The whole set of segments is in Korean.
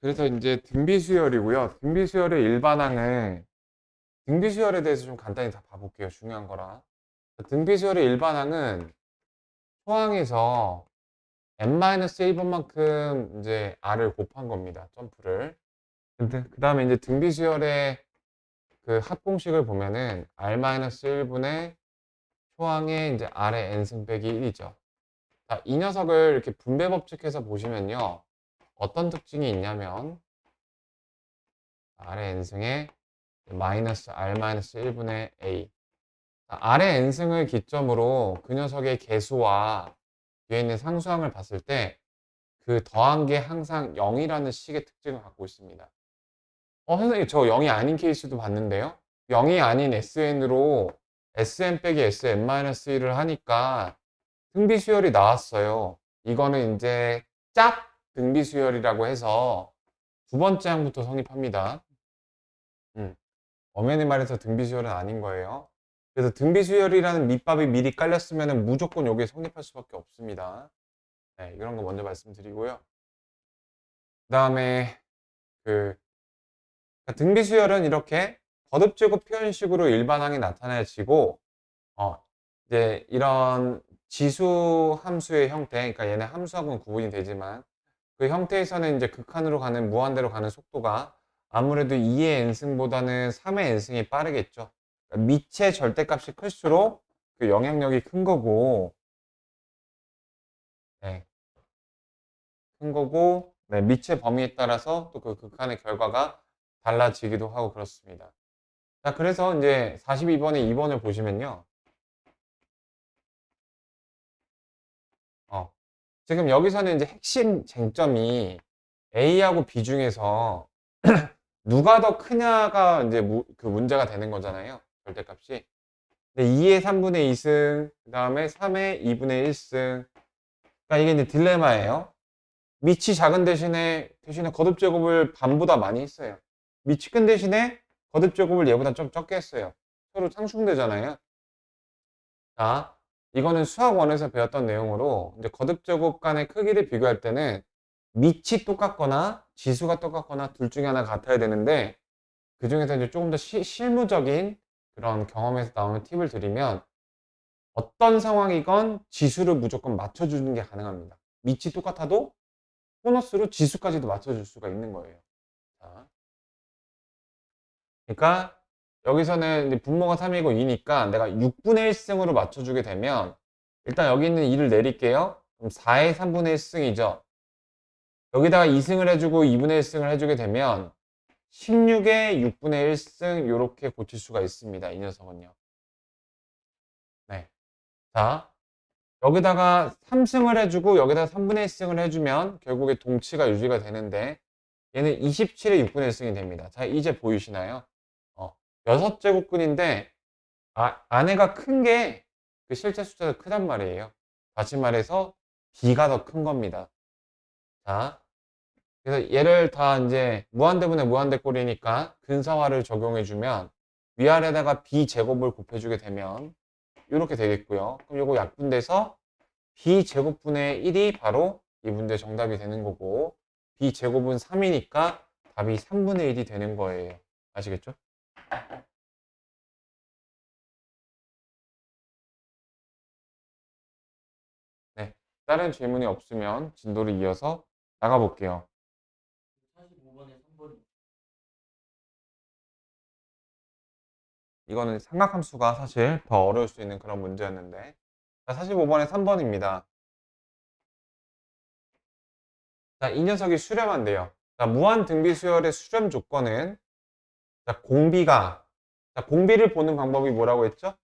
그래서 이제 등비수열이고요. 등비수열의 일반항은 등비수열에 대해서 좀 간단히 다 봐볼게요. 중요한 거라. 등비수열의 일반항은 초항에서 n-1번만큼 이제 r을 곱한 겁니다. 점프를. 근데 그 다음에 이제 등비수열의 그 합공식을 보면은 r-1분의 초항의 이제 r의 n승 빼기 1이죠. 자, 이 녀석을 이렇게 분배 법칙해서 보시면요. 어떤 특징이 있냐면 r의 n승에 마이너스 r 마이너스 1분의 a. r의 n승을 기점으로 그 녀석의 개수와 뒤에 있는 상수항을 봤을 때 그 더한 게 항상 0이라는 식의 특징을 갖고 있습니다. 선생님 저 0이 아닌 케이스도 봤는데요. 0이 아닌 SN으로 SN 빼기 SN-1을 하니까 등비수열이 나왔어요. 이거는 이제 짭 등비수열이라고 해서 두 번째 항부터 성립합니다. 엄연히 말해서 등비수열은 아닌 거예요. 그래서 등비수열이라는 밑밥이 미리 깔렸으면 무조건 여기에 성립할 수밖에 없습니다. 네, 이런 거 먼저 말씀드리고요. 그 다음에 그 등비수열은 이렇게 거듭제곱 표현식으로 일반항이 나타내지고 이제 이런 지수 함수의 형태, 그러니까 얘네 함수하고는 구분이 되지만 그 형태에서는 이제 극한으로 가는 무한대로 가는 속도가 아무래도 2의 n승보다는 3의 n승이 빠르겠죠. 그러니까 밑의 절대값이 클수록 그 영향력이 큰 거고, 네, 큰 거고, 네, 밑의 범위에 따라서 또 그 극한의 결과가 달라지기도 하고 그렇습니다. 자, 그래서 이제 42번에 2번을 보시면요. 어, 지금 여기서는 이제 핵심 쟁점이 A하고 B 중에서 누가 더 크냐가 이제 그 문제가 되는 거잖아요. 절대값이. 근데 2의 3분의 2승, 그 다음에 3의 2분의 1승. 그러니까 이게 이제 딜레마예요. 밑이 작은 대신에 거듭 제곱을 반보다 많이 했어요. 밑이 큰 대신에 거듭 제곱을 얘보다 좀 적게 했어요. 서로 상충되잖아요. 자, 이거는 수학 원에서 배웠던 내용으로 이제 거듭 제곱 간의 크기를 비교할 때는 밑이 똑같거나 지수가 똑같거나 둘 중에 하나 같아야 되는데 그 중에서 이제 조금 더 실무적인 그런 경험에서 나오는 팁을 드리면 어떤 상황이건 지수를 무조건 맞춰주는 게 가능합니다. 밑이 똑같아도 보너스로 지수까지도 맞춰줄 수가 있는 거예요. 자, 그러니까 여기서는 이제 분모가 3이고 2니까 내가 6분의 1승으로 맞춰주게 되면 일단 여기 있는 2를 내릴게요. 그럼 4의 3분의 1승이죠. 여기다가 2승을 해주고 2분의 1승을 해주게 되면 16의 6분의 1승 이렇게 고칠 수가 있습니다. 이 녀석은요. 네. 자, 여기다가 3승을 해주고 여기다가 3분의 1승을 해주면 결국에 동치가 유지가 되는데 얘는 27의 6분의 1승이 됩니다. 자, 이제 보이시나요? 6제곱근인데 안에가 큰 게 그 실제 숫자가 크단 말이에요. 다시 말해서 B가 더 큰 겁니다. 자, 그래서 얘를 다 이제 무한대분의 무한대꼴이니까 근사화를 적용해주면 위아래다가 B제곱을 곱해주게 되면 이렇게 되겠고요. 그럼 요거 약분돼서 B제곱분의 1이 바로 이 문제 정답이 되는 거고 B제곱은 3이니까 답이 3분의 1이 되는 거예요. 아시겠죠? 네. 다른 질문이 없으면 진도를 이어서 나가볼게요. 45번에 3번. 이거는 삼각함수가 사실 더 어려울 수 있는 그런 문제였는데 자, 45번에 3번입니다. 자, 이 녀석이 수렴한대요. 자, 무한 등비 수열의 수렴 조건은 자, 공비를 보는 방법이 뭐라고 했죠?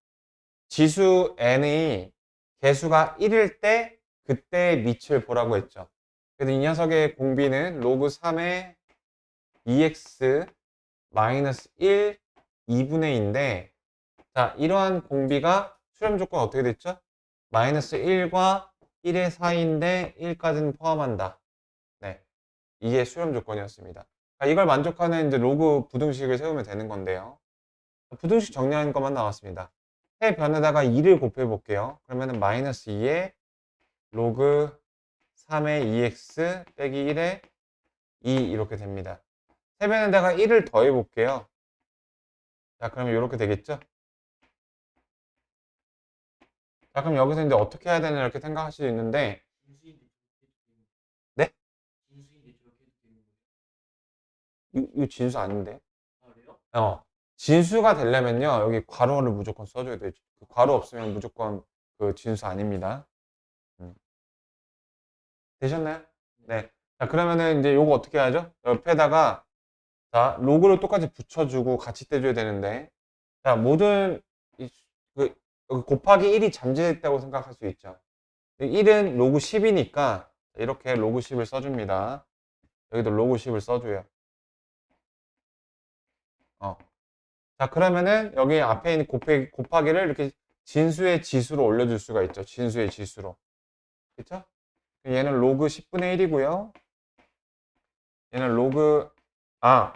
지수 n의 개수가 1일 때 그때의 밑을 보라고 했죠. 그래서 이 녀석의 공비는 로그 3의 2x 마이너스 1 2분의 2인데 자, 이러한 공비가 수렴 조건 어떻게 됐죠? 마이너스 1과 1의 사이인데 1까지는 포함한다. 네. 이게 수렴 조건이었습니다. 이걸 만족하는 이제 로그 부등식을 세우면 되는 건데요. 부등식 정리하는 것만 나왔습니다. 해 변에다가 2를 곱해 볼게요. 그러면은 마이너스 2에 로그 3의 2x 빼기 1의 이렇게 됩니다. 3배에다가 1을 더해 볼게요. 자, 그러면 이렇게 되겠죠? 자, 그럼 여기서 이제 어떻게 해야 되나 이렇게 생각할 수 있는데, 진수인데 저렇게 해도 되는 네? 진수인데 저렇게 해도 되는 거예요? 이거 진수 아닌데? 아, 그래요? 진수가 되려면요, 여기 괄호를 무조건 써줘야 되죠. 그 괄호 없으면 무조건 그 진수 아닙니다. 되셨나요? 네. 자, 그러면은 이제 요거 어떻게 하죠? 옆에다가, 자, 로그를 똑같이 붙여주고 같이 떼줘야 되는데, 자, 모든, 그, 여기 곱하기 1이 잠재됐다고 생각할 수 있죠. 1은 로그 10이니까, 이렇게 로그 10을 써줍니다. 여기도 로그 10을 써줘요. 어. 자, 그러면은 여기 앞에 있는 곱하기를 이렇게 진수의 지수로 올려줄 수가 있죠. 진수의 지수로. 그쵸? 얘는 로그 10분의 1이고요. 얘는 로그,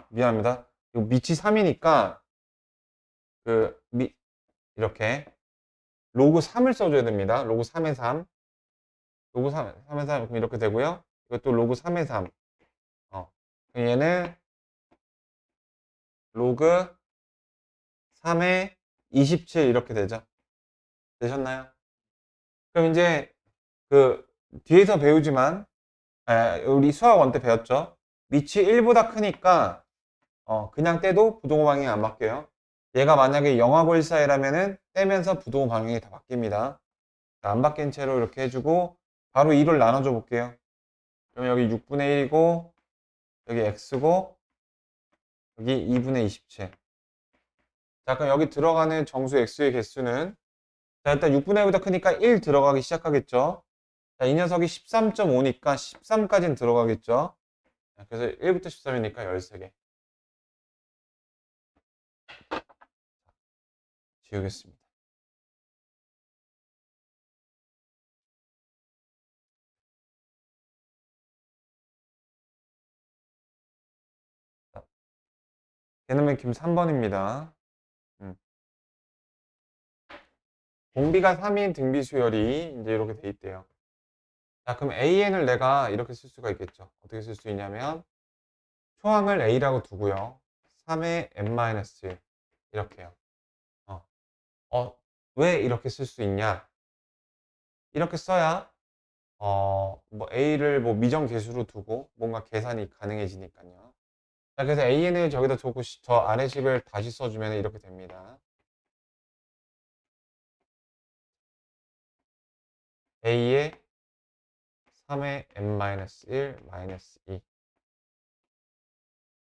미안합니다. 이거 밑이 3이니까, 이렇게, 로그 3을 써줘야 됩니다. 로그 3의 3. 로그 3의 3, 그럼 이렇게 되고요. 이것도 로그 3의 3. 그럼 얘는 로그 3의 27 이렇게 되죠. 되셨나요? 그럼 이제, 그, 뒤에서 배우지만, 우리 수학 원 때 배웠죠? 밑이 1보다 크니까, 그냥 떼도 부동호 방향이 안 바뀌어요. 얘가 만약에 0하고 1 사이라면은 떼면서 부동호 방향이 다 바뀝니다. 안 바뀐 채로 이렇게 해주고 바로 2를 나눠줘 볼게요. 그럼 여기 6분의 1이고 여기 x고 여기 2분의 27. 자, 그럼 여기 들어가는 정수 x의 개수는, 자, 일단 6분의 1보다 크니까 1 들어가기 시작하겠죠. 자, 이 녀석이 13.5니까 13까지는 들어가겠죠. 자, 그래서 1부터 13이니까 13개. 지우겠습니다. 개념 맥힘 3번입니다. 공비가 3인 등비 수열이 이제 이렇게 돼 있대요. 자, 그럼 AN을 내가 이렇게 쓸 수가 있겠죠. 어떻게 쓸 수 있냐면, 초항을 A라고 두고요. 3의 n-1 이렇게요. 어, 왜 이렇게 쓸 수 있냐? 이렇게 써야 뭐 A를 뭐 미정 계수로 두고 뭔가 계산이 가능해지니까요. 자, 그래서 AN을 저기다 두고 저 아래 식을 다시 써주면 이렇게 됩니다. A의 3의 n-1 마이너스 2.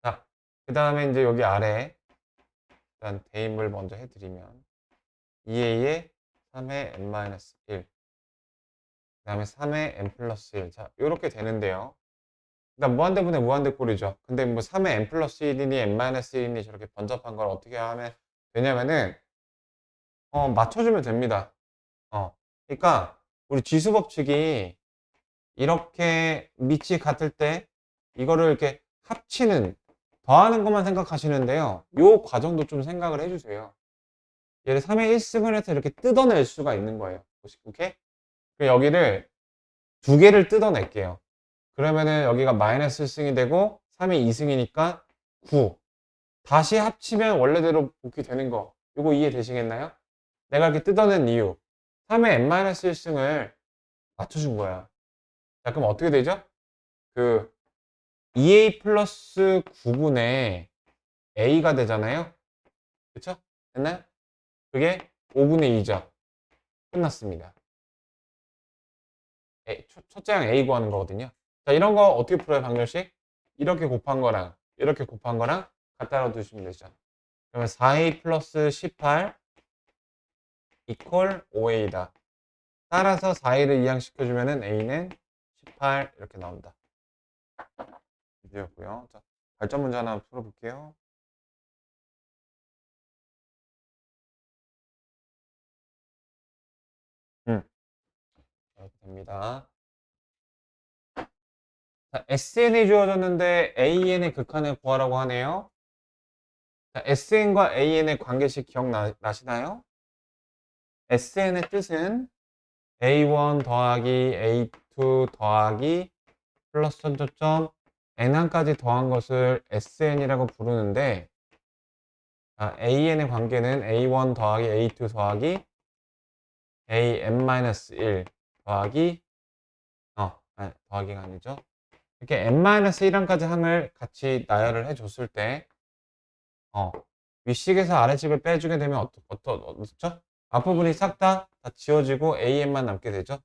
자, 그 다음에 이제 여기 아래 일단 대입을 먼저 해드리면 2a의 3의 n-1 그 다음에 3의 n 플러스 1. 자, 요렇게 되는데요. 일단 무한대분의 무한대꼴이죠. 근데 뭐 3의 n 플러스 1이니 n-1이니 저렇게 번잡한 걸 어떻게 하면 되냐면은 맞춰주면 됩니다. 그러니까 우리 지수 법칙이 이렇게 밑이 같을 때 이거를 이렇게 합치는, 더하는 것만 생각하시는데요. 요 과정도 좀 생각을 해주세요. 얘를 3의 1승을 해서 이렇게 뜯어낼 수가 있는 거예요. 오케이? 그럼 여기를 두 개를 뜯어낼게요. 그러면은 여기가 마이너스 1승이 되고 3이 2승이니까 9. 다시 합치면 원래대로 복귀되는 거. 이거 이해되시겠나요? 내가 이렇게 뜯어낸 이유. 3의 n-1승을 맞춰준 거야. 자, 그럼 어떻게 되죠? 그 2a 플러스 9분의 a가 되잖아요. 그쵸? 됐나요? 그게 5분의 2죠. 끝났습니다. 첫째 항 A 구하는 거거든요. 자, 이런 거 어떻게 풀어요, 방정식? 이렇게 곱한 거랑 이렇게 곱한 거랑 갖다 두시면 되죠. 그러면 4A 플러스 18 이퀄 5A다. 따라서 4A를 이항시켜주면은 A는 18 이렇게 나온다. 이제였고요. 자, 발전 문제 하나 풀어볼게요. 이렇게 됩니다. 자, SN이 주어졌는데 AN의 극한을 구하라고 하네요. 자, SN과 AN의 관계식 기억나시나요? SN의 뜻은 A1 더하기 A2 더하기 플러스 점점점 n1까지 더한 것을 SN이라고 부르는데, AN의 관계는 A1 더하기 A2 더하기 AN-1 더하기, 더하기가 아니죠. 이렇게 n-1항까지 항을 같이 나열을 해줬을 때, 윗식에서 아래식을 빼주게 되면 어떻죠? 앞부분이 싹 다 지워지고 AN만 남게 되죠.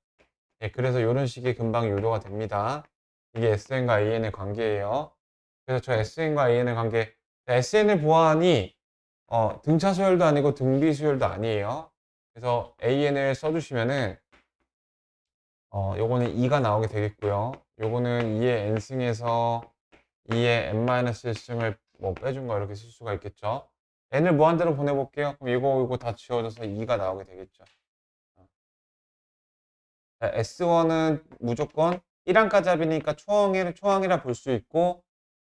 예, 그래서 이런 식이 금방 유도가 됩니다. 이게 SN과 AN의 관계예요. 그래서 저 SN과 AN의 관계, SN의 보안이 등차 수열도 아니고 등비 수열도 아니에요. 그래서 AN을 써주시면은 요거는 2가 나오게 되겠고요. 요거는 2의 n승에서 2의 n-1승을 뭐 빼준 거 이렇게 쓸 수가 있겠죠. n을 무한대로 보내볼게요. 그럼 이거 다 지워져서 2가 나오게 되겠죠. S1은 무조건 1항까지 합이니까 초항이라 볼 수 있고,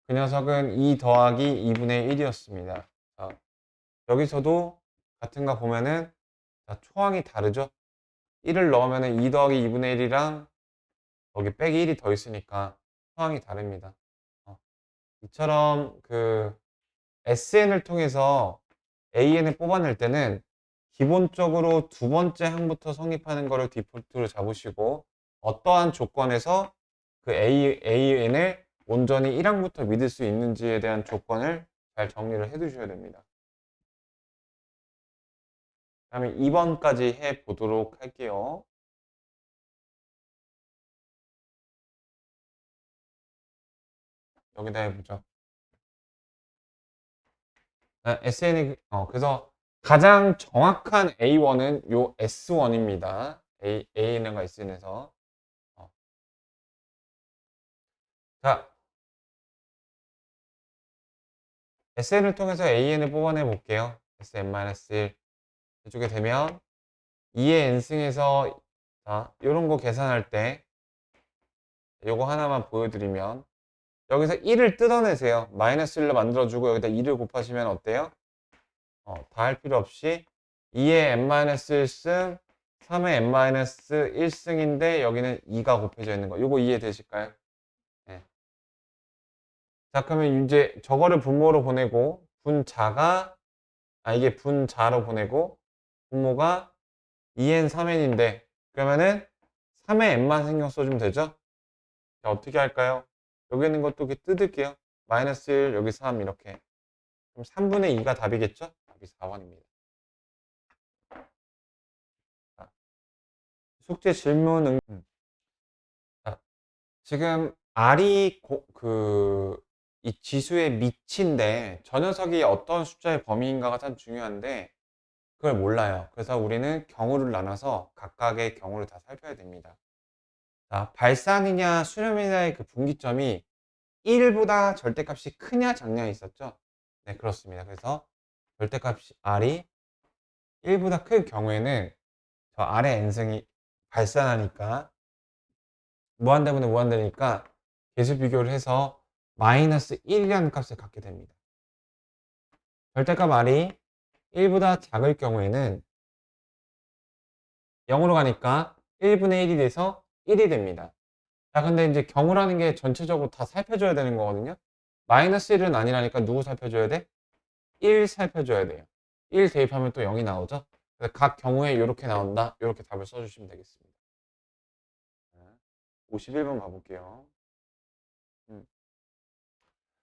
그 녀석은 2 더하기 2분의 1이었습니다. 여기서도 같은 거 보면은 초항이 다르죠. 1을 넣으면은 2 더하기 2분의 1이랑 여기 빼기 1이 더 있으니까 초항이 다릅니다. 이처럼 그 SN을 통해서 AN을 뽑아낼 때는 기본적으로 두 번째 항부터 성립하는 거를 디폴트로 잡으시고, 어떠한 조건에서 그 AN을 온전히 1항부터 믿을 수 있는지에 대한 조건을 잘 정리를 해 두셔야 됩니다. 다음에 2번까지 해 보도록 할게요. 여기다 해보죠. SN이, 그래서 가장 정확한 A1은 요 S1입니다. AN과 SN에서. 자, SN을 통해서 AN을 뽑아내 볼게요. SN-1 해주게 되면 2의 n승에서, 요런 거 계산할 때 요거 하나만 보여드리면, 여기서 1을 뜯어내세요. 마이너스 1로 만들어주고 여기다 2를 곱하시면 어때요? 다 할 필요 없이 2의 n-1승, 3의 n-1승인데 여기는 2가 곱해져 있는 거. 요거 이해되실까요? 네. 자, 그러면 이제 저거를 분모로 보내고, 이게 분자로 보내고, 분모가 2n, 3n인데, 그러면은 3의 n만 신경 써주면 되죠? 자, 어떻게 할까요? 여기 있는 것도 이렇게 뜯을게요. 마이너스 1, 여기 3, 이렇게. 그럼 3분의 2가 답이겠죠? 답이 4번입니다. 숙제 질문은, 자, 지금 R이 이 지수의 밑인데, 저 녀석이 어떤 숫자의 범위인가가 참 중요한데, 그걸 몰라요. 그래서 우리는 경우를 나눠서 각각의 경우를 다 살펴야 됩니다. 자, 발산이냐 수렴이냐의 그 분기점이 1보다 절대값이 크냐 작냐 있었죠? 네, 그렇습니다. 그래서 절대값이 R이 1보다 클 경우에는 저 아래 n승이 발산하니까 무한대분의 무한대니까 계수 비교를 해서 마이너스 1이라는 값을 갖게 됩니다. 절대값 R이 1보다 작을 경우에는 0으로 가니까 1분의 1이 돼서 1이 됩니다. 자, 근데 이제 경우라는 게 전체적으로 다 살펴줘야 되는 거거든요. 마이너스 1은 아니라니까 누구 살펴줘야 돼? 1 살펴줘야 돼요. 1 대입하면 또 0이 나오죠. 그래서 각 경우에 이렇게 나온다. 이렇게 답을 써주시면 되겠습니다. 51번 가볼게요.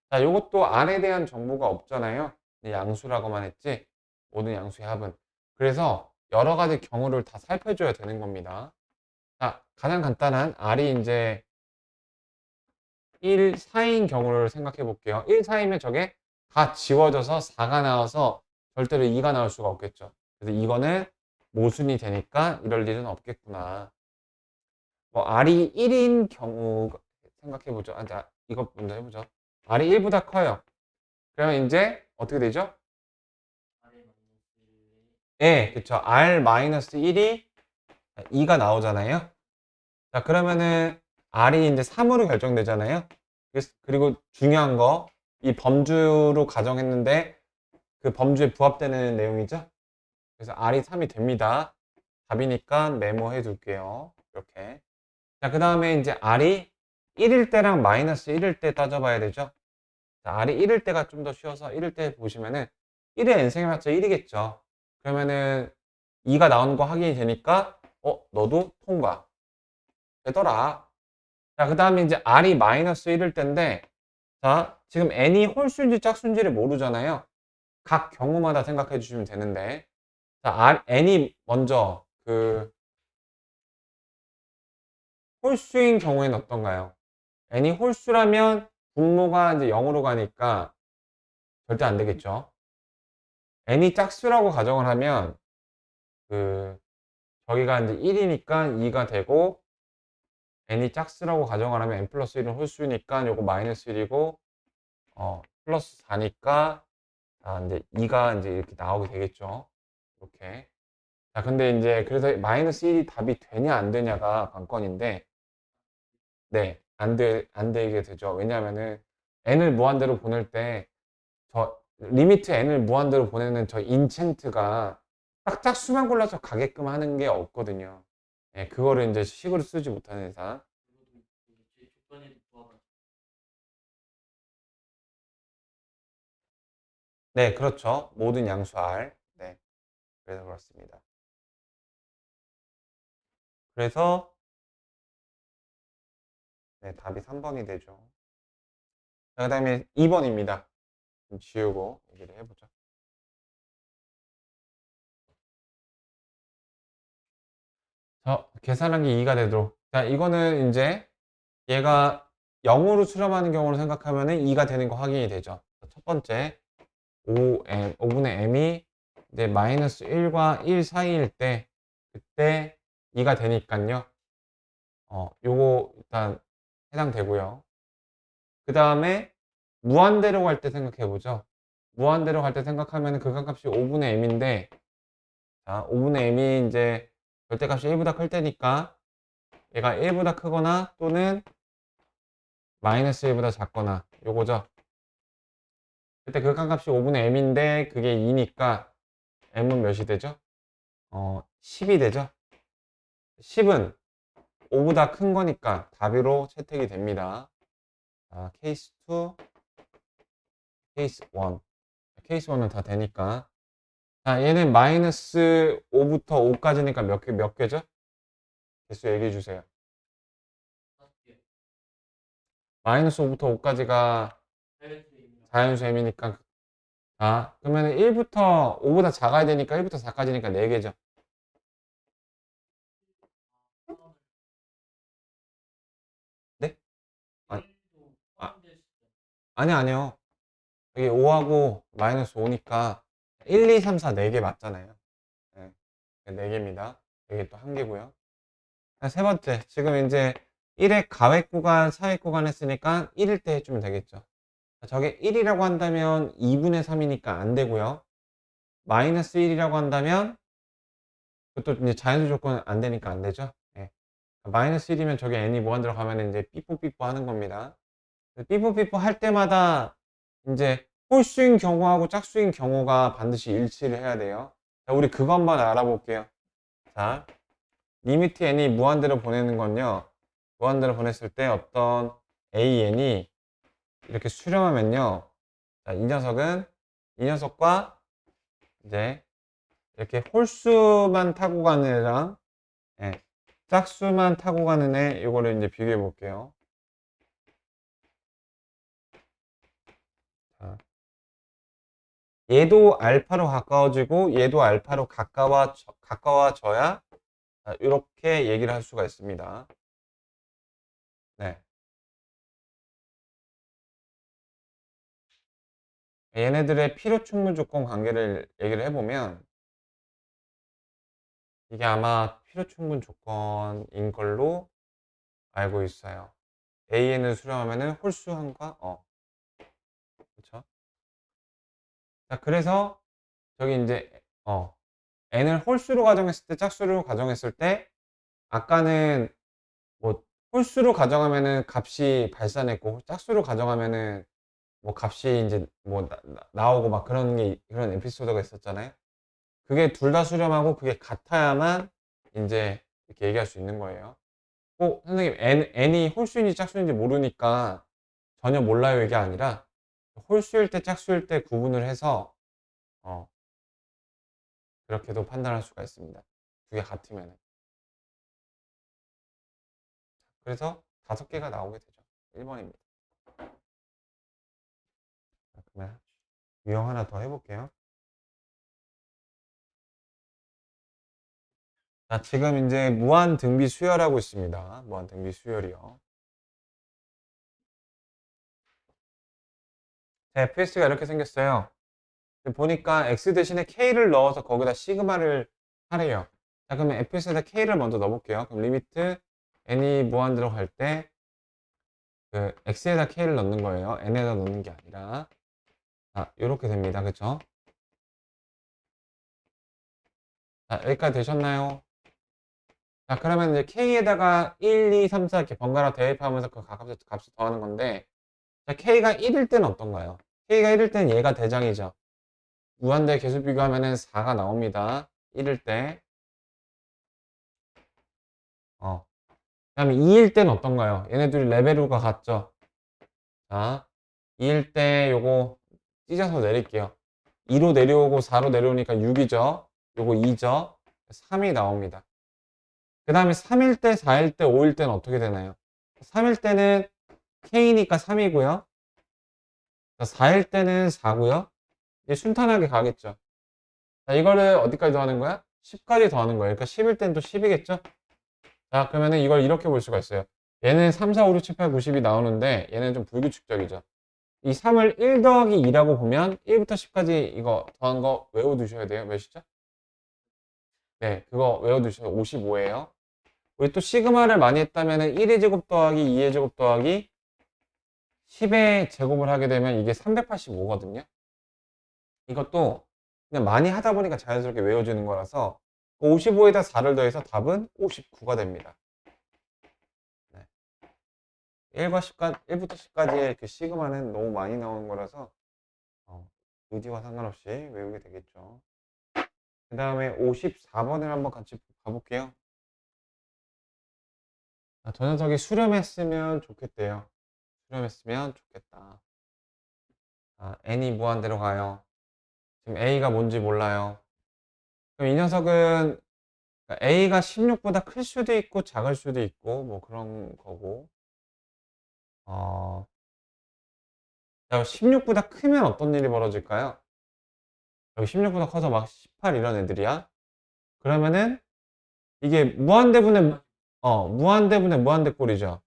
자, 요것도 R에 대한 정보가 없잖아요. 양수라고만 했지. 모든 양수의 합은. 그래서 여러 가지 경우를 다 살펴줘야 되는 겁니다. 자, 가장 간단한 R이 이제 1, 4인 경우를 생각해 볼게요. 1, 4이면 저게 다 지워져서 4가 나와서 절대로 2가 나올 수가 없겠죠. 그래서 이거는 모순이 되니까 이럴 일은 없겠구나. 뭐 R이 1인 경우 생각해 보죠. 자, 이거 먼저 해보죠. R이 1보다 커요. 그러면 이제 어떻게 되죠? 예, 그쵸. R-1이 2가 나오잖아요. 자, 그러면은 R이 이제 3으로 결정되잖아요. 그리고 중요한 거, 이 범주로 가정했는데 그 범주에 부합되는 내용이죠. 그래서 R이 3이 됩니다. 답이니까 메모해 둘게요. 이렇게. 자, 그 다음에 이제 R이 1일 때랑 마이너스 1일 때 따져봐야 되죠. 자, R이 1일 때가 좀 더 쉬워서 1일 때 보시면은 1의 n승해봤자 1이겠죠. 그러면은 2가 나오는 거 확인이 되니까 너도 통과 되더라. 자, 그 다음에 이제 R이 마이너스 1일 때인데, 자, 지금 n이 홀수인지 짝수인지를 모르잖아요. 각 경우마다 생각해 주시면 되는데, 자, n이 먼저 홀수인 경우에는 어떤가요? n이 홀수라면 분모가 이제 0으로 가니까 절대 안 되겠죠. n이 짝수라고 가정을 하면 저기가 이제 1이니까 2가 되고, n이 짝수라고 가정을 하면 n 플러스 1은 홀수니까 요거 마이너스 1이고 플러스 4니까 이제 2가 이제 이렇게 나오게 되겠죠. 이렇게. 자, 근데 이제 그래서 마이너스 1이 답이 되냐 안 되냐가 관건인데, 네, 안 되게 되죠. 왜냐하면은 n을 무한대로 보낼 때 리미트 n을 무한대로 보내는 저 인챈트가 딱 짝수만 골라서 가게끔 하는 게 없거든요. 예, 그거를 이제 식으로 쓰지 못하는 이상. 그것도 제 조건에도 부합하죠. 네, 그렇죠. 모든 양수 R. 네, 그래서 그렇습니다. 그래서 네, 답이 3번이 되죠. 그 다음에 2번입니다. 좀 지우고 얘기를 해보죠. 계산한 게 2가 되도록. 자, 이거는 이제 얘가 0으로 수렴하는 경우로 생각하면 2가 되는 거 확인이 되죠. 첫 번째, 5분의 m이 이제 마이너스 1과 1 사이일 때, 그때 2가 되니까요. 요거 일단 해당되고요. 그 다음에 무한대로 갈 때 생각해 보죠. 무한대로 갈 때 생각하면 극한값이 5분의 m인데, 자, 5분의 m이 이제 절대값이 1보다 클 때니까 얘가 1보다 크거나 또는 마이너스 1보다 작거나 요거죠. 그때 극한값이 5분의 m인데 그게 2니까 m은 몇이 되죠? 10이 되죠. 10은 5보다 큰 거니까 답으로 채택이 됩니다. 케이스 2, 케이스 1. 케이스 1은 다 되니까. 자, 얘는 마이너스 5부터 5까지니까 몇 개죠? 개수 얘기해 주세요. 5개. 마이너스 5부터 5까지가 자연수입니다. 자연수 m이니까. 그러면 1부터 5보다 작아야 되니까 1부터 4까지니까 4개죠. 네? 아, 1도 아, 포함될 수 있어요. 아니요. 여기 5하고 마이너스 5니까 1, 2, 3, 4, 4개 맞잖아요. 네, 4개입니다. 여기 또 1개고요. 세 번째, 지금 이제 1의 가획 구간, 사획 구간 했으니까 1일 때 해주면 되겠죠. 저게 1이라고 한다면 2분의 3이니까 안 되고요. 마이너스 1이라고 한다면 그것도 이제 자연수 조건 안 되니까 안 되죠. 예. 마이너스 1이면 저게 n이 무한대로 가면 이제 삐뽀삐뽀 하는 겁니다. 삐뽀삐뽀 할 때마다 이제 홀수인 경우하고 짝수인 경우가 반드시 일치를 해야 돼요. 자, 우리 그거 한번 알아볼게요. 자, 리미트 n이 무한대로 보내는 건요. 무한대로 보냈을 때 어떤 an이 이렇게 수렴하면요. 자, 이 녀석과 이제 이렇게 홀수만 타고 가는 애랑 예, 짝수만 타고 가는 애 이거를 이제 비교해 볼게요. 자, 얘도 알파로 가까워지고 얘도 알파로 가까워져야 이렇게 얘기를 할 수가 있습니다. 네. 얘네들의 필요충분 조건 관계를 얘기를 해보면 이게 아마 필요충분 조건인 걸로 알고 있어요. AN을 수렴하면은 홀수함과 그렇죠? 자, 그래서 저기 이제 n을 홀수로 가정했을 때 짝수로 가정했을 때 아까는 뭐 홀수로 가정하면은 값이 발산했고 짝수로 가정하면은 뭐 값이 이제 뭐 나오고 막 그런 에피소드가 있었잖아요. 그게 둘 다 수렴하고 그게 같아야만 이제 이렇게 얘기할 수 있는 거예요. 선생님, n이 홀수인지 짝수인지 모르니까 전혀 몰라요. 이게 아니라, 홀수일 때, 짝수일 때 구분을 해서, 어, 그렇게도 판단할 수가 있습니다. 두 개 같으면. 그래서 5개가 나오게 되죠. 1번입니다. 그러면 유형 하나 더 해볼게요. 자, 지금 이제 무한 등비 수열하고 있습니다. 무한 등비 수열이요. 자, fs가 이렇게 생겼어요. 보니까 x 대신에 k를 넣어서 거기다 시그마를 하래요. 자, 그러면 fs에다 k를 먼저 넣어볼게요. 그럼 리미트 n이 무한대로 갈 때 그 x에다 k를 넣는 거예요. n에다 넣는 게 아니라. 자, 이렇게 됩니다. 그쵸? 자, 여기까지 되셨나요? 자, 그러면 이제 k에다가 1, 2, 3, 4 이렇게 번갈아 대입하면서 그 값을 더하는 건데, 자, k가 1일 때는 어떤가요? k가 1일 때는 얘가 대장이죠. 무한대 계수 비교하면은 4가 나옵니다. 1일 때. 그 다음에 2일 때는 어떤가요? 얘네들이 레벨우가 같죠? 자, 2일 때 요거 찢어서 내릴게요. 2로 내려오고 4로 내려오니까 6이죠. 요거 2죠. 3이 나옵니다. 그 다음에 3일 때, 4일 때, 5일 때는 어떻게 되나요? 3일 때는 K니까 3이고요. 4일 때는 4고요. 이제 순탄하게 가겠죠. 자, 이거를 어디까지 더하는 거야? 10까지 더하는 거예요. 그러니까 10일 때는 또 10이겠죠? 자, 그러면은 이걸 이렇게 볼 수가 있어요. 얘는 3, 4, 5, 6, 7, 8, 9, 10이 나오는데 얘는 좀 불규칙적이죠. 이 3을 1 더하기 2라고 보면 1부터 10까지 이거 더한 거 외워두셔야 돼요. 몇이죠? 네, 그거 외워두셔요. 55예요. 우리 또 시그마를 많이 했다면 1의 제곱 더하기 2의 제곱 더하기 10의 제곱을 하게 되면 이게 385거든요. 이것도 그냥 많이 하다 보니까 자연스럽게 외워지는 거라서 55에다 4를 더해서 답은 59가 됩니다. 네. 1과 10까, 1부터 10까지의 그 시그마는 너무 많이 나오는 거라서 의지와 상관없이 외우게 되겠죠. 그 다음에 54번을 한번 같이 가볼게요. 저 녀석이 수렴했으면 좋겠대요. 수렴했으면 좋겠다. n이 무한대로 가요. 지금 a가 뭔지 몰라요. 그럼 이 녀석은 a가 16보다 클 수도 있고 작을 수도 있고 뭐 그런 거고. 자, 16보다 크면 어떤 일이 벌어질까요? 여기 16보다 커서 막 18 이런 애들이야. 그러면은 이게 무한대분의 무한대꼴이죠.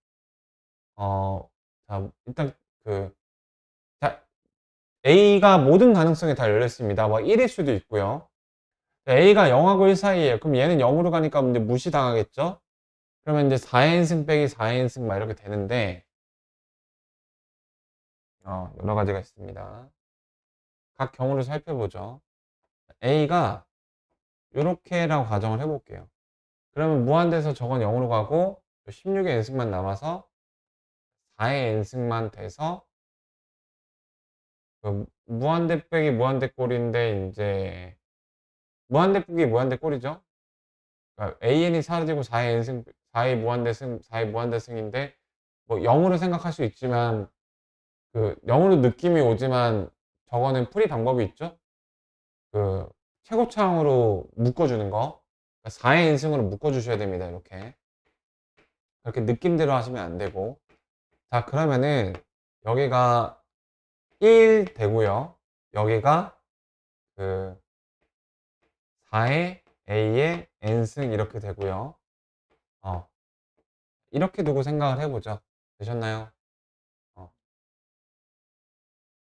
자, 일단 자, A가 모든 가능성이 다 열렸습니다. 뭐 1일 수도 있고요. A가 0하고 1 사이에요. 그럼 얘는 0으로 가니까 이제 무시당하겠죠? 그러면 이제 4n승 빼기 4n승 막 이렇게 되는데, 여러 가지가 있습니다. 각 경우를 살펴보죠. A가 이렇게라고 가정을 해볼게요. 그러면 무한대에서 저건 0으로 가고 16의 n승만 남아서 4의 n승만 돼서 그 무한대 빼기 무한대 꼴인데 이제 무한대 빼기 무한대 꼴이죠. 그러니까 an이 사라지고 4의 n승 4의 무한대승 4의 무한대승인데 뭐 0으로 생각할 수 있지만 그 0으로 느낌이 오지만 저거는 풀이 방법이 있죠. 그 최고차항으로 묶어주는 거. 그러니까 4의 n승으로 묶어주셔야 됩니다. 이렇게 그렇게 느낌대로 하시면 안 되고. 자, 그러면은 여기가 1 되고요. 여기가 그 4의 a의 n승 이렇게 되고요. 이렇게 두고 생각을 해보죠. 되셨나요?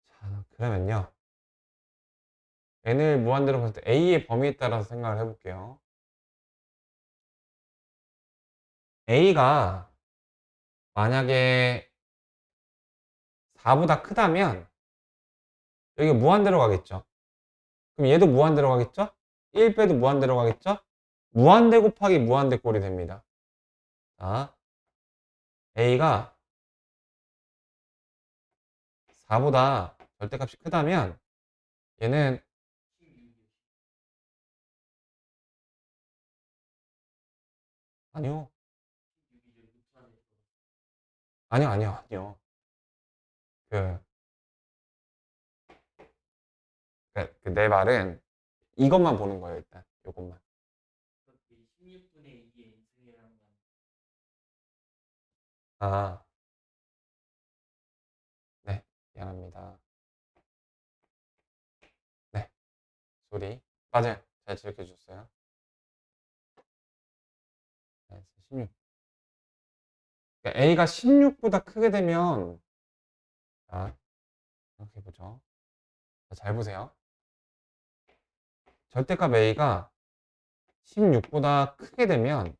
자, 그러면요. n을 무한대로 봤을 때 a의 범위에 따라서 생각을 해볼게요. a가 만약에 4보다 크다면 여기 무한대로 가겠죠. 그럼 얘도 무한대로 가겠죠? 1 빼도 무한대로 가겠죠? 무한대 곱하기 무한대 꼴이 됩니다. 자, a가 4보다 절대값이 크다면 얘는 아니요. 아니요, 아니요, 아니요. 그, 내 말은 이것만 보는 거예요, 일단. 요것만. 그렇게 16분의 2의 n승이라는 건 아, 네. 미안합니다. 네. 소리. 맞아요. 잘 지적해 주셨어요. 네, 16. 그러니까 A가 16보다 크게 되면, 자, 이렇게 보죠. 자, 잘 보세요. 절대값 A가 16보다 크게 되면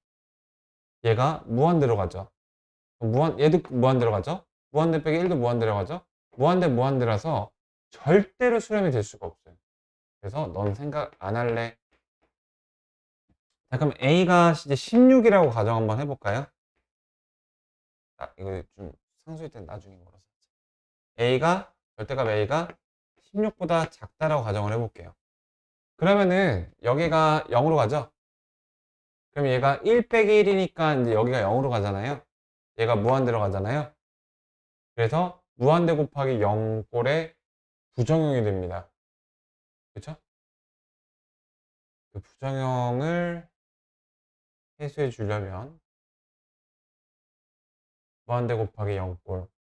얘가 무한대로 가죠. 얘도 무한대로 가죠. 무한대 빼기 1도 무한대로 가죠. 무한대 무한대라서 절대로 수렴이 될 수가 없어요. 그래서 넌 생각 안 할래. 자, 그럼 A가 이제 16이라고 가정 한번 해볼까요? 아, 이거 좀 상수일 땐 나중에 물어서. 절대값 A가 16보다 작다라고 가정을 해볼게요. 그러면은 여기가 0으로 가죠? 그럼 얘가 1 빼기 1이니까 이제 여기가 0으로 가잖아요. 얘가 무한대로 가잖아요. 그래서 무한대 곱하기 0꼴의 부정형이 됩니다. 그렇죠? 그 부정형을 해소해 주려면 무한대 곱하기 0꼴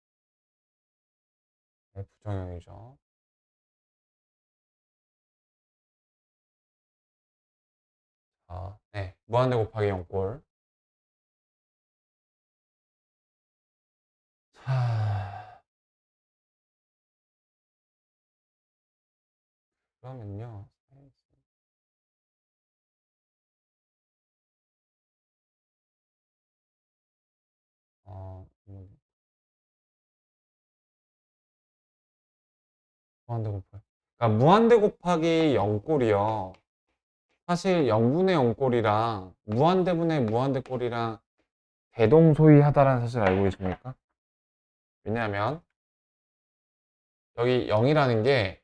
부정형이죠. 네. 무한대 곱하기 0꼴. 자, 그러면요. 무한대 곱하기. 그러니까 무한대 곱하기 0꼴이요. 사실 0분의 0꼴이랑 무한대분의 무한대꼴이랑 대동소이하다라는 사실 알고 계십니까? 왜냐하면 여기 0이라는 게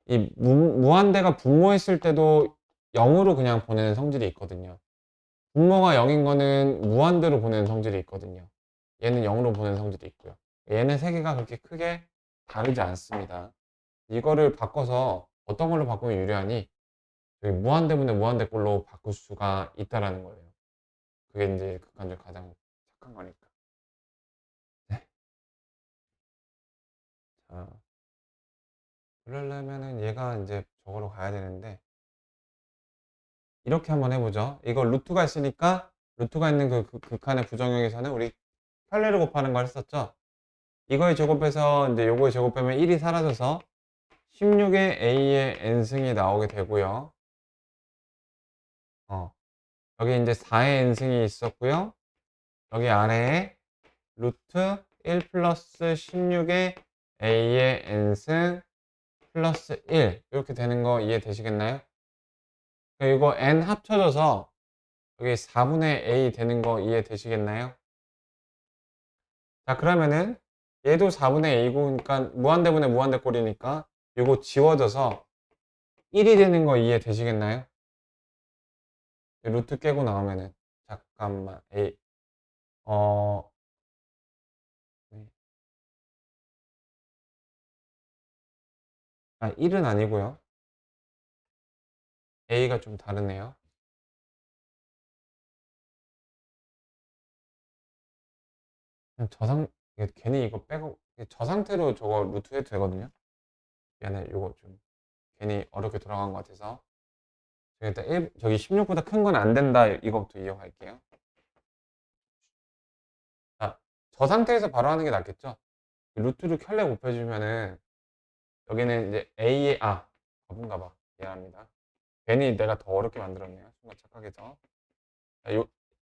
이 무한대가 분모했을 때도 0으로 그냥 보내는 성질이 있거든요. 분모가 0인 거는 무한대로 보내는 성질이 있거든요. 얘는 0으로 보내는 성질이 있고요. 얘는 세 개가 그렇게 크게 다르지 않습니다. 이거를 바꿔서 어떤 걸로 바꾸면 유리하니? 여기 무한대분의 무한대꼴로 바꿀 수가 있다라는 거예요. 그게 이제 극한적 가장 착한 거니까. 네. 자, 그러려면은 얘가 이제 저거로 가야 되는데, 이렇게 한번 해보죠. 이거 루트가 있으니까, 루트가 있는 그 극한의 부정형에서는 우리 편례를 곱하는 걸 했었죠. 이거의 제곱해서 이제 요거의 제곱하면 1이 사라져서 16의 a의 n승이 나오게 되고요. 여기 이제 4의 n승이 있었고요. 여기 아래에 루트 1 플러스 16의 a의 n승 플러스 1 이렇게 되는 거 이해되시겠나요? 이거 n 합쳐져서 여기 4분의 a 되는 거 이해되시겠나요? 자, 그러면은 얘도 4분의 a고 그러니까 무한대분의 무한대꼴이니까 이거 지워져서 1이 되는 거 이해되시겠나요? 루트 깨고 나오면은 잠깐만 a 어 네. 1은 아니고요. a가 좀 다르네요. 괜히 이거 빼고 저 상태로 저거 루트 해도 되거든요. 미안해, 이거 좀 괜히 어렵게 돌아간 것 같아서 일단 저기 16보다 큰 건 안 된다 이거부터 이어갈게요. 자, 저 상태에서 바로 하는 게 낫겠죠? 루트를 켤레 곱해주면은 여기는 이제 a의 바본가 봐. 미안합니다. 괜히 내가 더 어렵게 만들었네요. 순간 착각해서. 자,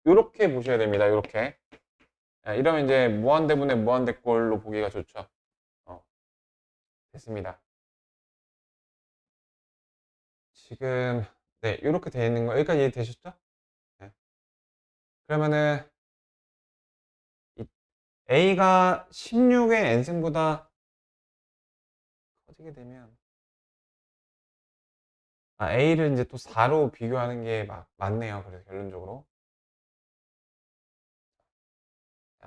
요렇게 보셔야 됩니다. 요렇게. 이러면 이제 무한대분의 무한대꼴로 보기가 좋죠. 됐습니다. 지금 네, 요렇게 되어 있는 거 여기까지 이해되셨죠? 네. 그러면은 a가 16의 n승보다 커지게 되면 a를 이제 또 4로 비교하는 게 맞네요. 그래서 결론적으로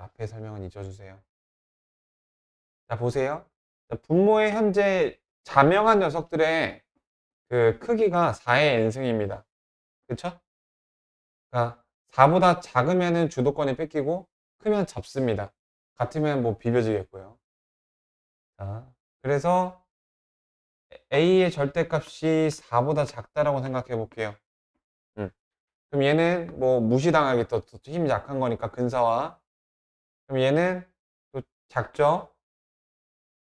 앞에 설명은 잊어주세요. 자, 보세요. 자, 분모의 현재 자명한 녀석들의 그 크기가 4의 n승입니다. 그쵸? 그러니까 4보다 작으면은 주도권이 뺏기고 크면 잡습니다. 같으면 뭐 비벼지겠고요. 자, 그래서 A의 절대값이 4보다 작다라고 생각해 볼게요. 그럼 얘는 뭐 무시당하겠다. 더 힘이 약한 거니까 근사와. 그럼 얘는 또 작죠?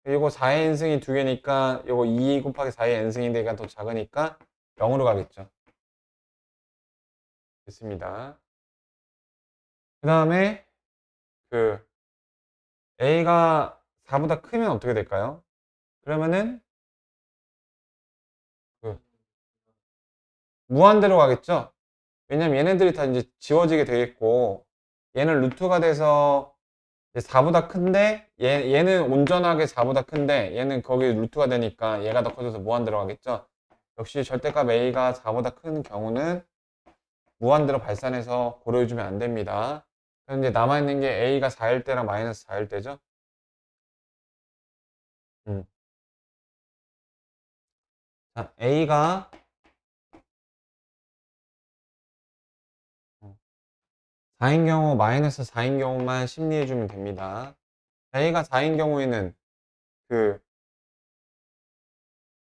이거 4의 n승이 두 개니까 이거 2 곱하기 4의 n승인데가 더 작으니까 0으로 가겠죠. 됐습니다. 그 다음에 그 A가 4보다 크면 어떻게 될까요? 그러면은 그 무한대로 가겠죠? 왜냐면 얘네들이 다 이제 지워지게 되겠고 얘는 루트가 돼서 이제 4보다 큰데 얘는 온전하게 4보다 큰데 얘는 거기 루트가 되니까 얘가 더 커져서 무한대로 가겠죠? 역시 절대값 A가 4보다 큰 경우는 무한대로 발산해서 고려해주면 안 됩니다. 그럼 이제 남아있는 게 A가 4일 때랑 마이너스 4일 때죠? 음. 자, A가 4인 경우, 마이너스 4인 경우만 심리해주면 됩니다. A가 4인 경우에는 그,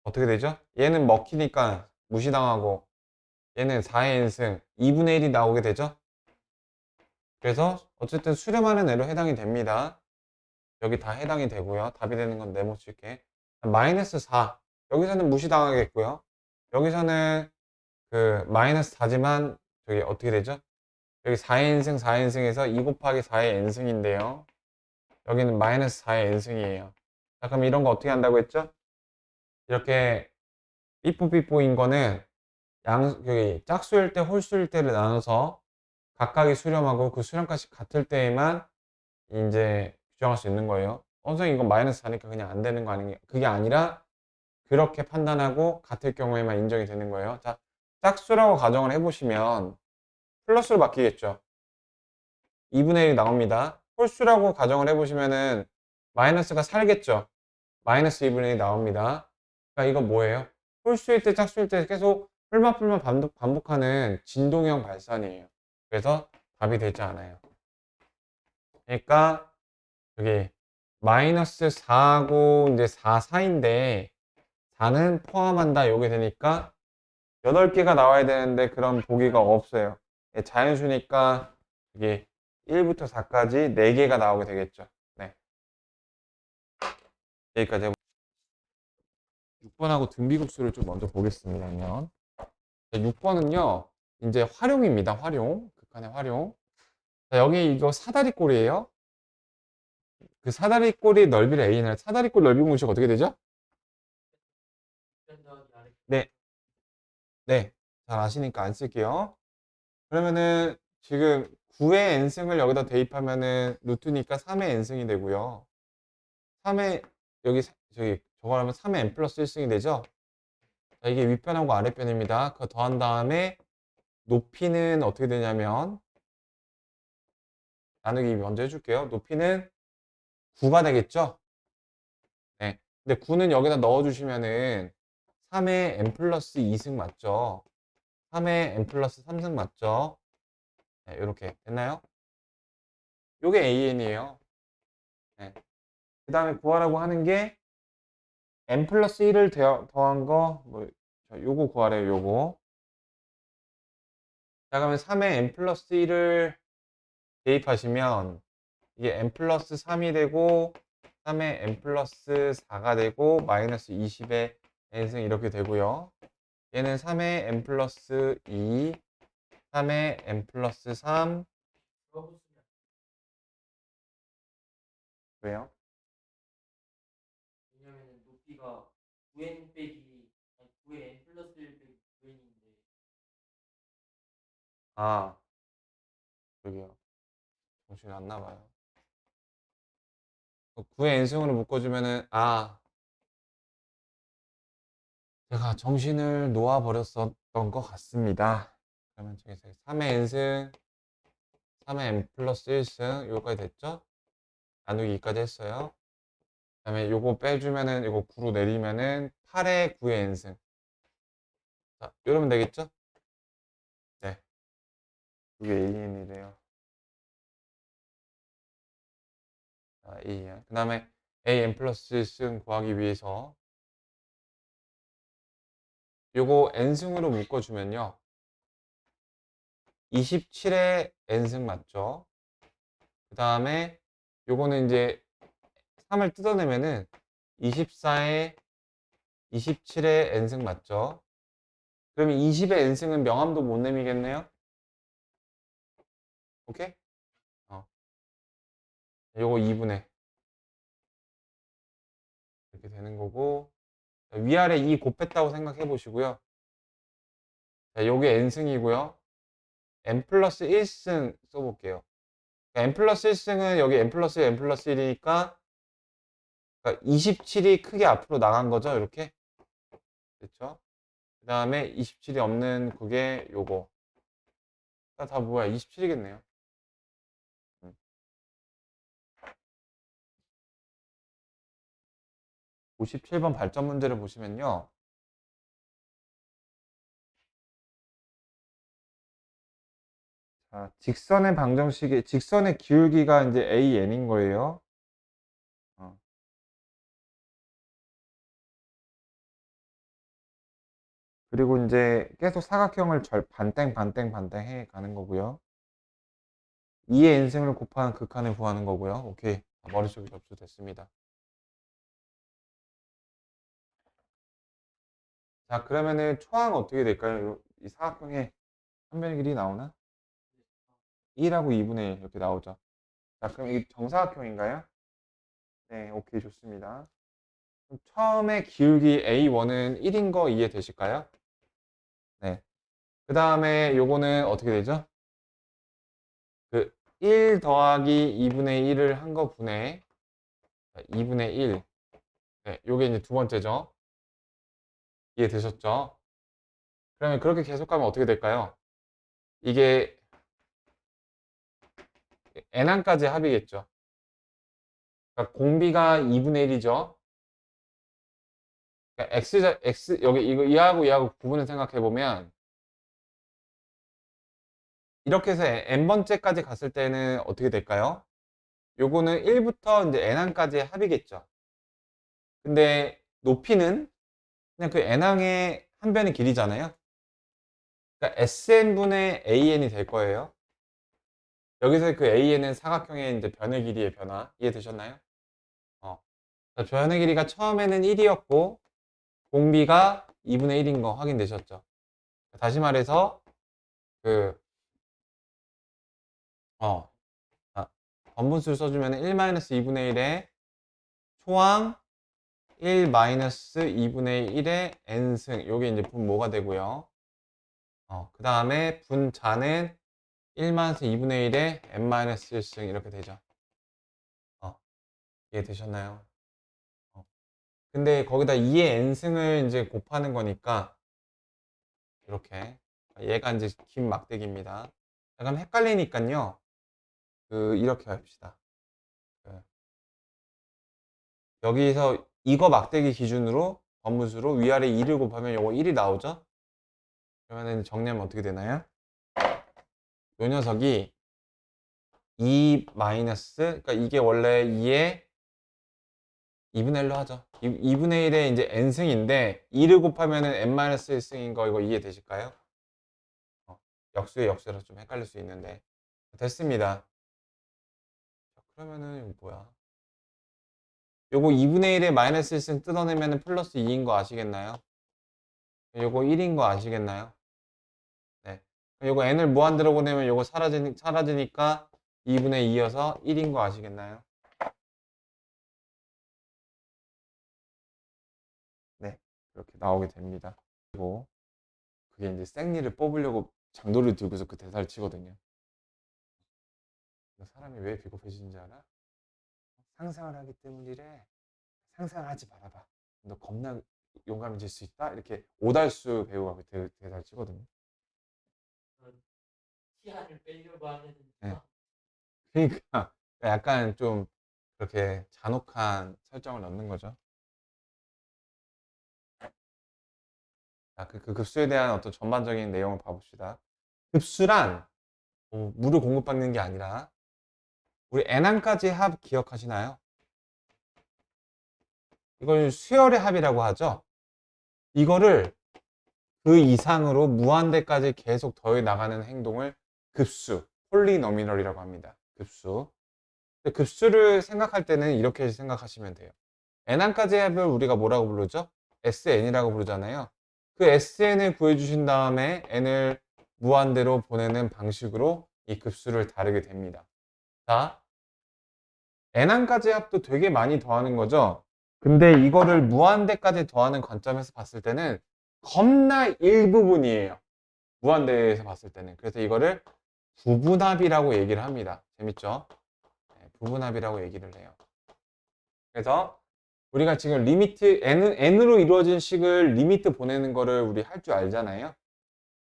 어떻게 되죠? 얘는 먹히니까 무시당하고, 얘는 4의 n승, 2분의 1이 나오게 되죠? 그래서, 어쨌든 수렴하는 애로 해당이 됩니다. 여기 다 해당이 되고요. 답이 되는 건 네모 칠게. 마이너스 4. 여기서는 무시당하겠고요. 여기서는 그, 마이너스 4지만, 저기 어떻게 되죠? 여기 4의 n승, 4의 n승에서 2 곱하기 4의 n승인데요. 여기는 마이너스 4의 n승이에요. 자, 그럼 이런 거 어떻게 한다고 했죠? 이렇게 삐뽀삐뽀인 거는 여기 짝수일 때, 홀수일 때를 나눠서 각각이 수렴하고 그 수렴값이 같을 때에만 이제 규정할 수 있는 거예요. 선생님 이건 마이너스 4니까 그냥 안 되는 거 아니냐? 그게 아니라 그렇게 판단하고 같을 경우에만 인정이 되는 거예요. 자, 짝수라고 가정을 해보시면 플러스로 바뀌겠죠. 2분의 1이 나옵니다. 홀수라고 가정을 해보시면은 마이너스가 살겠죠. 마이너스 2분의 1이 나옵니다. 그러니까 이거 뭐예요? 홀수일 때 짝수일 때 계속 풀만 반복하는 진동형 발산이에요. 그래서 답이 되지 않아요. 그러니까 여기 마이너스 4하고 이제 4 사이인데 4는 포함한다 요게 되니까 8개가 나와야 되는데 그런 보기가 없어요. 예, 자연수니까 이게 1부터 4까지 4개가 나오게 되겠죠. 네. 여기까지 6번하고 등비급수를 좀 먼저 보겠습니다. 그러면 6번은요, 이제 활용입니다. 활용. 극한의 활용. 자, 여기 이거 사다리꼴이에요. 그 사다리꼴이 넓이를 A는 사다리꼴 넓이 공식 어떻게 되죠? 편 더하기 아래 네. 네. 잘 아시니까 안 쓸게요. 그러면은 지금 9의 n승을 여기다 대입하면은 루트니까 3의 n승이 되고요. 3의 여기 저기 저거 하면 3의 n 플러스 1승이 되죠? 자, 이게 윗변하고 아랫변입니다. 그거 더한 다음에 높이는 어떻게 되냐면 나누기 먼저 해줄게요. 높이는 9가 되겠죠? 네. 근데 9는 여기다 넣어주시면은 3의 n 플러스 2승 맞죠? 3의 n 플러스 3승 맞죠? 네, 이렇게 됐나요? 요게 AN이에요. 네. 그 다음에 구하라고 하는 게 n 플러스 1을 더한 거, 뭐, 요거 구하래요, 요거. 자, 그러면 3의 n 플러스 1을 대입하시면 이게 n 플러스 3이 되고 3의 n 플러스 4가 되고 마이너스 20의 n승 이렇게 되고요. 얘는 3의 n 플러스 2, 3의 n 플러스 3 써보시면 왜요? 왜냐면은 높이가 9n 빼기 아니 9의 n 플러스 1 빼기 9n인데 아, 여기요. 정신이 안 나봐요. 9의 n승으로 묶어주면은 제가 정신을 놓아버렸었던 것 같습니다. 그러면 저기 3의 n승 3의 n 플러스 1승 요거까지 됐죠? 나누기 2까지 했어요. 그 다음에 요거 빼주면은 요거 9로 내리면은 8의 9의 n승. 자, 이러면 되겠죠? 네. 이게 an이래요. 자, an. 그 다음에 an 플러스 1승 구하기 위해서 요거 n승으로 묶어주면요. 27의 n승 맞죠? 그 다음에 요거는 이제 3을 뜯어내면은 24의 27의 n승 맞죠? 그러면 20의 n승은 명함도 못 내미겠네요? 오케이? 어. 요거 2분의 이렇게 되는 거고 위아래 2 곱했다고 생각해 보시고요. 자, 요게 n승이고요. n 플러스 1승 써볼게요. n 플러스 1승은 여기 n 플러스 1, n 플러스 1이니까 27이 크게 앞으로 나간 거죠. 이렇게. 됐죠? 그 다음에 27이 없는 그게 요거. 다 뭐야? 27이겠네요. 57번 발전 문제를 보시면요. 자, 직선의 방정식의 직선의 기울기가 이제 AN인 거예요. 어. 그리고 이제 계속 사각형을 반땡 해 가는 거고요. 2의 n승을 곱하는 극한을 구하는 거고요. 오케이. 머릿속에 접수됐습니다. 자, 그러면은 초항 어떻게 될까요? 이 사각형의 한 변의 길이 나오나? 1하고 2분의 1 이렇게 나오죠. 자, 그럼 이게 정사각형인가요? 네, 오케이, 좋습니다. 그럼 처음에 기울기 A1은 1인 거 이해되실까요? 네. 그 다음에 요거는 어떻게 되죠? 그 1 더하기 2분의 1을 한 거 분의 2분의 1. 네, 요게 이제 두 번째죠. 이해되셨죠? 그러면 그렇게 계속 가면 어떻게 될까요? 이게 n항까지 합이겠죠. 그러니까 공비가 2분의 1이죠. 그러니까 x 여기 이거 이하고 구분을 생각해 보면 이렇게 해서 n번째까지 갔을 때는 어떻게 될까요? 요거는 1부터 이제 n항까지 합이겠죠. 근데 높이는 그냥 그 n항의 한 변의 길이잖아요. 그러니까 sn분의 an이 될 거예요. 여기서 그 an은 사각형의 이제 변의 길이의 변화 이해되셨나요? 어. 변의 길이가 처음에는 1이었고 공비가 2분의 1인 거 확인되셨죠? 다시 말해서 그 어, 번분수를 써주면 1-2분의 1에 초항 1-2분의 1의 n승 요게 이제 분모가 되고요. 그 다음에 분자는 1-2분의 1의 n-1승 이렇게 되죠. 이해되셨나요? 근데 거기다 2의 n승을 이제 곱하는 거니까 이렇게 얘가 이제 긴 막대기입니다. 약간 헷갈리니까요. 이렇게 합시다. 그 여기서 이거 막대기 기준으로 번분수로 위아래 2를 곱하면 요거 1이 나오죠? 그러면 정리하면 어떻게 되나요? 요 녀석이 2 마이너스, 그러니까 이게 원래 2의 2분의 1로 하죠. 2분의 1의 이제 n승인데 2를 곱하면은 n-1승인 거 이거 이해되실까요? 역수의 역수라서 좀 헷갈릴 수 있는데 됐습니다. 자, 그러면은 이거 뭐야? 요거 2분의 1의 마이너스 1승 뜯어내면은 플러스 2인 거 아시겠나요? 요거 1인 거 아시겠나요? 네. 요거 n을 무한대로 보내면 요거 사라지니까 2분의 2여서 1인 거 아시겠나요? 네. 그렇게 나오게 됩니다. 그리고 그게 이제 생리를 뽑으려고 장도를 들고서 그 대사를 치거든요. 사람이 왜 비겁해지는지 알아? 상상을 하기 때문이래. 상상을 하지 말아봐. 너 겁나 용감해질 수 있다? 이렇게 오달수 배우가 그 대사를 치거든요. 치안을 빼려고 하는 네. 그러니까 약간 좀 그렇게 잔혹한 설정을 넣는 거죠. 자, 그 급수에 대한 어떤 전반적인 내용을 봐봅시다. 급수란 물을 공급받는 게 아니라 우리 n항까지 합 기억하시나요? 이걸 수열의 합이라고 하죠. 이거를 그 이상으로 무한대까지 계속 더해 나가는 행동을 급수, 폴리노미널이라고 합니다. 급수. 근데 급수를 생각할 때는 이렇게 생각하시면 돼요. n항까지 합을 우리가 뭐라고 부르죠? sn이라고 부르잖아요. 그 sn을 구해주신 다음에 n을 무한대로 보내는 방식으로 이 급수를 다루게 됩니다. 자, n항까지 합도 되게 많이 더하는 거죠. 근데 이거를 무한대까지 더하는 관점에서 봤을 때는 겁나 일부분이에요. 무한대에서 봤을 때는. 그래서 이거를 부분합이라고 얘기를 합니다. 재밌죠? 네, 부분합이라고 얘기를 해요. 그래서 우리가 지금 리미트 n으로 이루어진 식을 리미트 보내는 거를 우리 할 줄 알잖아요.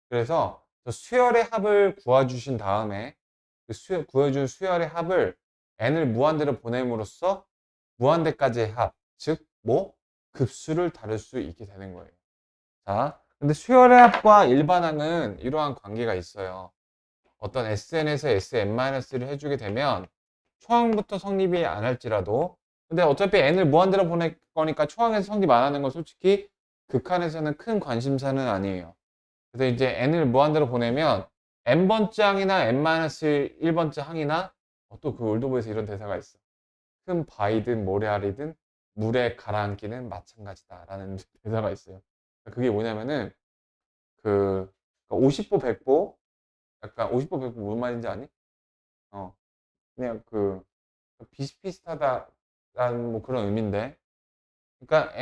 그래서 저 수열의 합을 구해주신 다음에 그 구해준 수열의 합을 n을 무한대로 보냄으로써 무한대까지의 합, 즉 뭐 급수를 다룰 수 있게 되는 거예요. 자, 근데 수열의 합과 일반항은 이러한 관계가 있어요. 어떤 SN에서 SN-를 해주게 되면 초항부터 성립이 안 할지라도 근데 어차피 n을 무한대로 보낼 거니까 초항에서 성립 안 하는 건 솔직히 극한에서는 큰 관심사는 아니에요. 그래서 이제 n을 무한대로 보내면 n번째 항이나 n-1번째 항이나 또 그 올드보이에서 이런 대사가 있어. 큰 바위든 모래알이든 물에 가라앉기는 마찬가지다라는 대사가 있어요. 그게 뭐냐면은 그 50보 100보 약간 50보 100보 무슨 말인지 아니? 어 그냥 그 비슷비슷하다라는 뭐 그런 의미인데 그러니까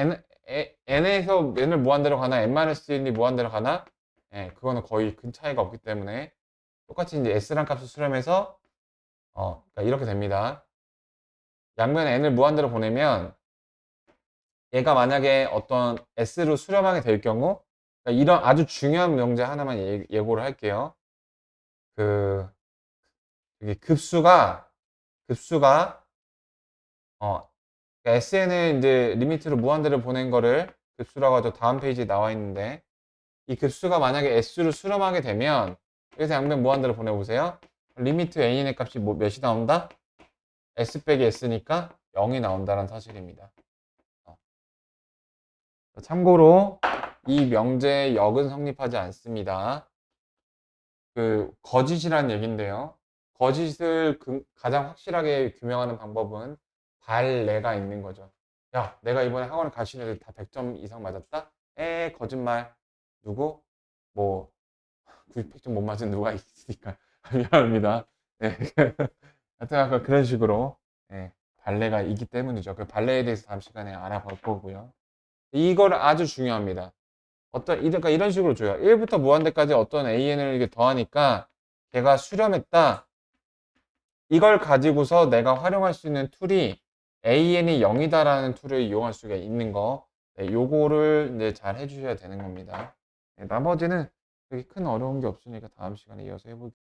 n에서 n을 무한대로 가나 n-1이 무한대로 가나 예, 그거는 거의 큰 차이가 없기 때문에 똑같이 이제 s란 값을 수렴해서 그러니까 이렇게 됩니다. 양면에 n을 무한대로 보내면 얘가 만약에 어떤 s로 수렴하게 될 경우 그러니까 이런 아주 중요한 명제 하나만 예고를 할게요. 그 여기 급수가 그러니까 SN을 이제 리미트로 무한대로 보낸 거를 급수라고 하죠. 다음 페이지에 나와 있는데 이 급수가 만약에 S로 수렴하게 되면 그래서 양변 무한대로 보내보세요. 리미트 N의 값이 몇이 나온다? S 빼기 S니까 0이 나온다는 사실입니다. 참고로 이 명제의 역은 성립하지 않습니다. 그 거짓이란 얘기인데요. 거짓을 가장 확실하게 규명하는 방법은 발레가 있는 거죠. 야, 내가 이번에 학원을 가신 애들 다 100점 이상 맞았다? 거짓말. 누구? 뭐 90점 못 맞은 누가 있으니까 미안합니다. 네. 하여튼 아까 그런 식으로 발레가 있기 때문이죠. 그 발레에 대해서 다음 시간에 알아볼 거고요. 이걸 아주 중요합니다. 그러니까 이런 식으로 줘요. 1부터 무한대까지 어떤 AN을 이렇게 더하니까 걔가 수렴했다. 이걸 가지고서 내가 활용할 수 있는 툴이 AN이 0이다라는 툴을 이용할 수가 있는 거. 네, 요거를 이제 잘 해주셔야 되는 겁니다. 네, 나머지는 그렇게 큰 어려운 게 없으니까 다음 시간에 이어서 해볼게요.